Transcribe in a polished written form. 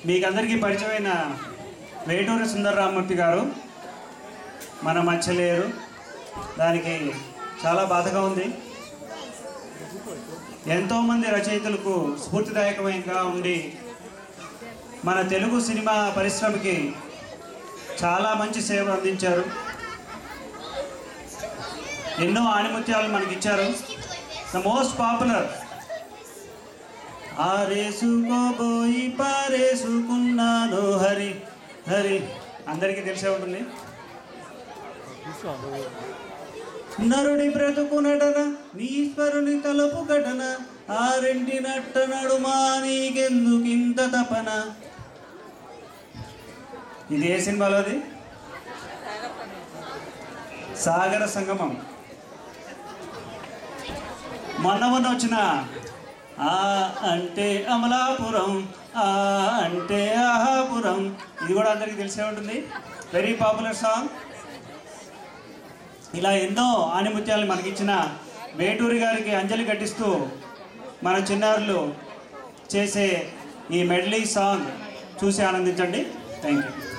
మీకందరికీ పరిచయమైన వేటూరి సుందరరామూర్తి గారు మన మధ్య లేరు. దానికి చాలా బాధగా ఉంది. ఎంతోమంది రచయితలకు స్ఫూర్తిదాయకంగా ఉండి మన తెలుగు సినిమా పరిశ్రమకి చాలా మంచి సేవ అందించారు. ఎన్నో ఆణిముత్యాలు మనకిచ్చారు. ద మోస్ట్ పాపులర్ ఆరేసుకోబోయి పారేసుకున్నాను హరి హరి అందరికీ తెలిసే ఉంటుంది. నరుడి బ్రతుకు నటన నీశ్వరుని తలుపు ఘటన ఆరెంటి నట్ట నడుమా నీకెందుకింత తపన. ఇది ఏ సినిమాలోది? సాగర సంగమం. మొన్న వచ్చిన ఆ అంటే అమలాపురం, ఆ అంటే ఆహాపురం, ఇది కూడా అందరికీ తెలిసే ఉంటుంది. Very popular song. ఇలా ఎన్నో ఆణిముత్యాలు మనకిచ్చిన వేటూరి గారికి అంజలి ఘటిస్తూ మన చిన్నారులు చేసే ఈ మెడ్లీ సాంగ్ చూసి ఆనందించండి. Thank you.